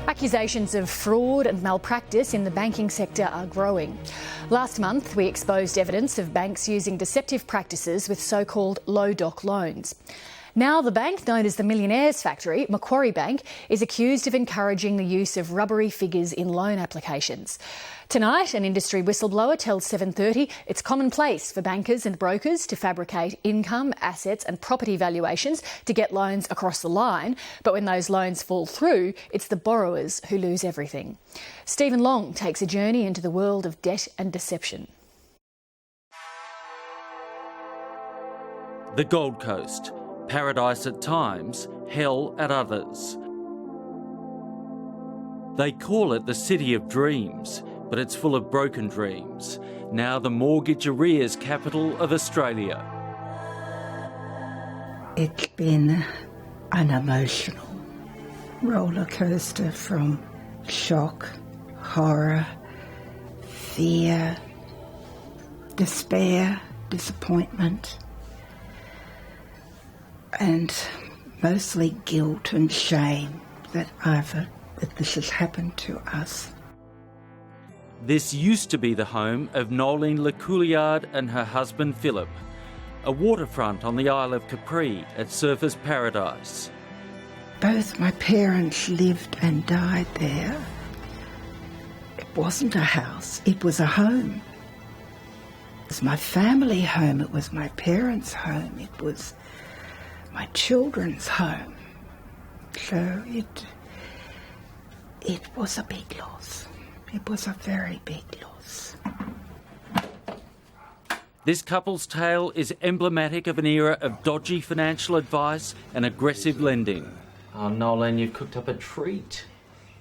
Accusations of fraud and malpractice in the banking sector are growing. Last month, we exposed evidence of banks using deceptive practices with so-called low-doc loans. Now the bank known as the Millionaires Factory, Macquarie Bank, is accused of encouraging the use of rubbery figures in loan applications. Tonight, an industry whistleblower tells 7:30 it's commonplace for bankers and brokers to fabricate income, assets and property valuations to get loans across the line. But when those loans fall through, it's the borrowers who lose everything. Stephen Long takes a journey into the world of debt and deception. The Gold Coast. Paradise at times, hell at others. They call it the City of Dreams, but it's full of broken dreams. Now the mortgage arrears capital of Australia. It's been an emotional roller coaster from shock, horror, fear, despair, disappointment, and mostly guilt and shame that this has happened to us. This used to be the home of Noeline Le Couillard and her husband Philip, a waterfront on the Isle of Capri at Surfers Paradise. Both my parents lived and died there. It wasn't a house, it was a home. It was my family home, it was my parents' home, it was my children's home. So it was a big loss. It was a very big loss. This couple's tale is emblematic of an era of dodgy financial advice and aggressive lending. Oh, Noeline, you've cooked up a treat.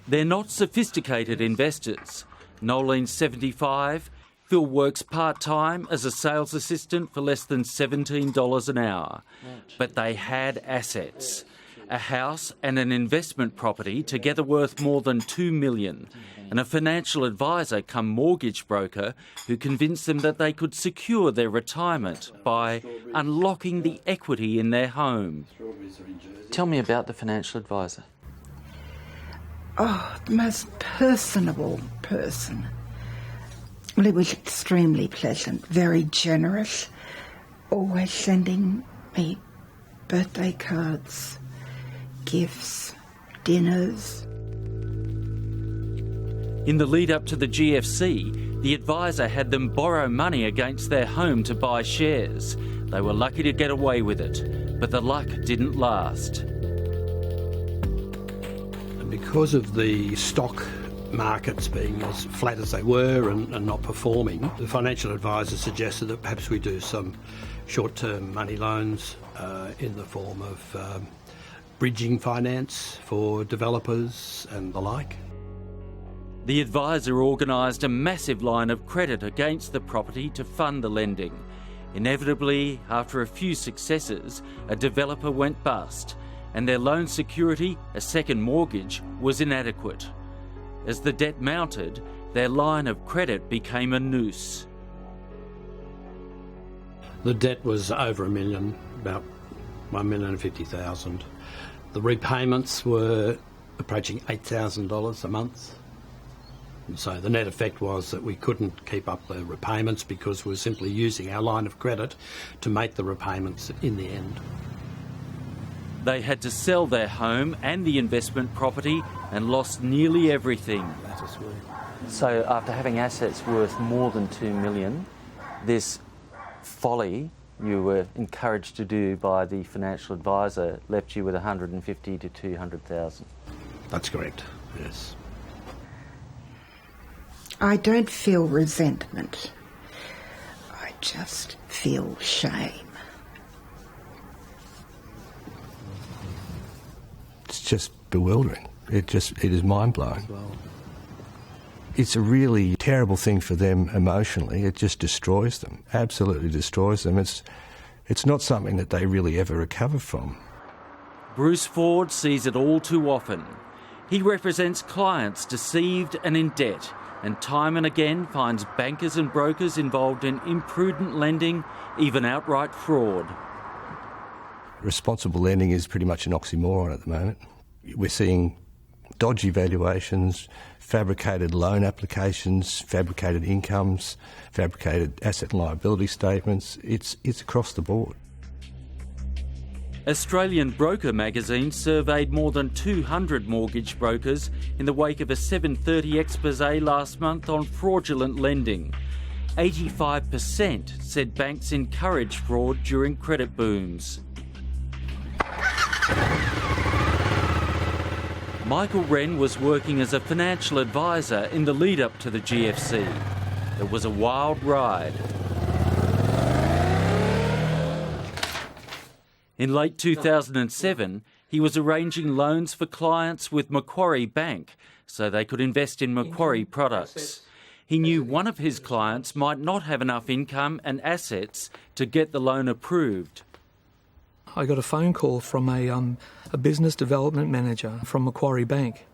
They're not sophisticated investors. Noeline's 75. Phil works part-time as a sales assistant for less than $17 an hour. But they had assets. A house and an investment property together worth more than $2 million, and a financial advisor come mortgage broker who convinced them that they could secure their retirement by unlocking the equity in their home. Tell me about the financial advisor. Oh, the most personable person. Well, he was extremely pleasant, very generous, always sending me birthday cards, gifts, dinners. In the lead up to the GFC, the advisor had them borrow money against their home to buy shares. They were lucky to get away with it, but the luck didn't last. Because of the stock markets being as flat as they were and not performing, the financial advisor suggested that perhaps we do some short-term money loans in the form of bridging finance for developers and the like. The advisor organised a massive line of credit against the property to fund the lending. Inevitably, after a few successes, a developer went bust, and their loan security, a second mortgage, was inadequate. As the debt mounted, their line of credit became a noose. The debt was over $1 million, about $1,050,000. The repayments were approaching $8,000 a month. And so the net effect was that we couldn't keep up the repayments because we were simply using our line of credit to make the repayments in the end. They had to sell their home and the investment property and lost nearly everything. So after having assets worth more than $2 million, this folly you were encouraged to do by the financial advisor left you with $150,000 to $200,000. That's correct, yes. I don't feel resentment. I just feel shame. It's just bewildering. It is mind-blowing. It's a really terrible thing for them emotionally. It just destroys them, absolutely destroys them. It's not something that they really ever recover from. Bruce Ford sees it all too often. He represents clients deceived and in debt, and time and again finds bankers and brokers involved in imprudent lending, even outright fraud. Responsible lending is pretty much an oxymoron at the moment. We're seeing dodgy valuations, fabricated loan applications, fabricated incomes, fabricated asset and liability statements. It's across the board. Australian Broker magazine surveyed more than 200 mortgage brokers in the wake of a 7:30 expose last month on fraudulent lending. 85% said banks encourage fraud during credit booms. Michael Wren was working as a financial advisor in the lead-up to the GFC. It was a wild ride. In late 2007, he was arranging loans for clients with Macquarie Bank so they could invest in Macquarie products. He knew one of his clients might not have enough income and assets to get the loan approved. I got a phone call from a business development manager from Macquarie Bank.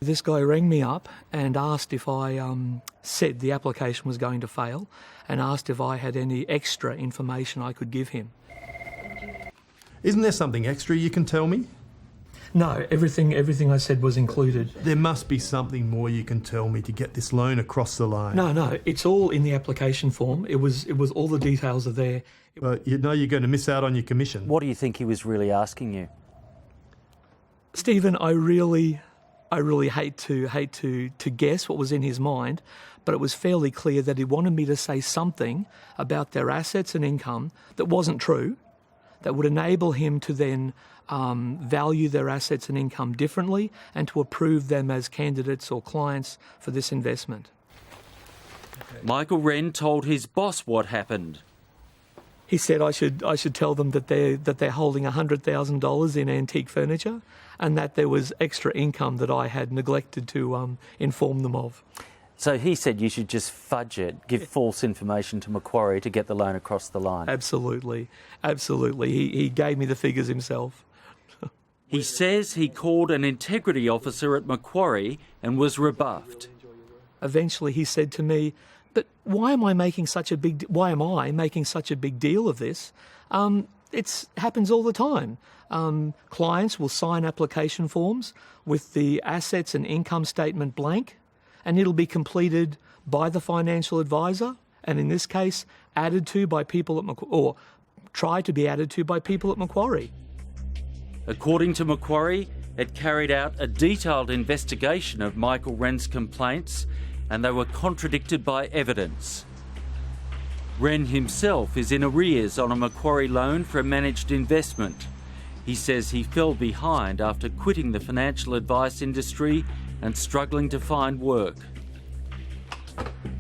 This guy rang me up and asked if I said the application was going to fail and asked if I had any extra information I could give him. Isn't there something extra you can tell me? No, everything I said was included. There must be something more you can tell me to get this loan across the line. No, it's all in the application form. It was all the details are there. Well, you know you're going to miss out on your commission. What do you think he was really asking you? Stephen, I really hate to guess what was in his mind, but it was fairly clear that he wanted me to say something about their assets and income that wasn't true, that would enable him to then value their assets and income differently and to approve them as candidates or clients for this investment. Michael Wren told his boss what happened. He said I should tell them that they're holding $100,000 in antique furniture and that there was extra income that I had neglected to inform them of. So he said you should just fudge it, give false information to Macquarie to get the loan across the line. Absolutely. He gave me the figures himself. He says he called an integrity officer at Macquarie and was rebuffed. Eventually he said to me, "But why am I making such a big deal of this? It happens all the time. Clients will sign application forms with the assets and income statement blank, and it'll be completed by the financial advisor, and in this case, added to by people at Macquarie, or try to be added to by people at Macquarie." According to Macquarie, it carried out a detailed investigation of Michael Wren's complaints, and they were contradicted by evidence. Wren himself is in arrears on a Macquarie loan for a managed investment. He says he fell behind after quitting the financial advice industry and struggling to find work.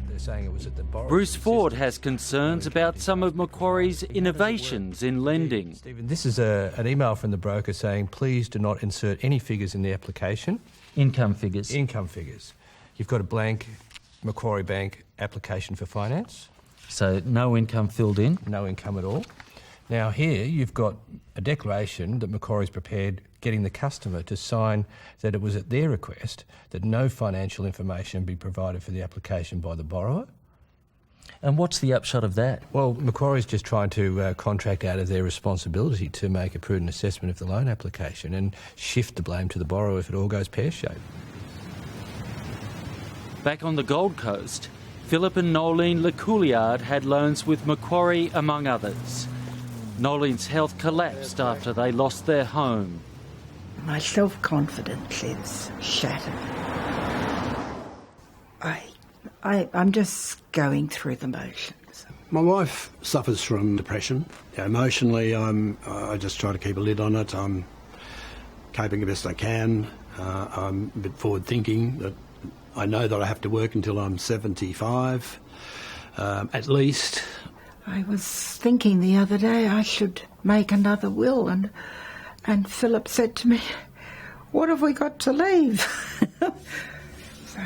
They're saying it was at the borrower. Bruce Ford has concerns about some of Macquarie's innovations in lending. Stephen, this is an email from the broker saying, please do not insert any figures in the application. Income figures. Income figures. You've got a blank Macquarie Bank application for finance. So no income filled in? No income at all. Now here you've got a declaration that Macquarie's prepared getting the customer to sign that it was at their request that no financial information be provided for the application by the borrower. And what's the upshot of that? Well, Macquarie's just trying to contract out of their responsibility to make a prudent assessment of the loan application and shift the blame to the borrower if it all goes pear-shaped. Back on the Gold Coast, Philip and Nolene LeCouliard had loans with Macquarie, among others. Nolene's health collapsed after they lost their home. My self-confidence is shattered. I'm just going through the motions. My wife suffers from depression. Emotionally, I just try to keep a lid on it. I'm coping the best I can. I'm a bit forward-thinking. That I know that I have to work until I'm 75, at least. I was thinking the other day I should make another will, and Philip said to me, "What have we got to leave?" So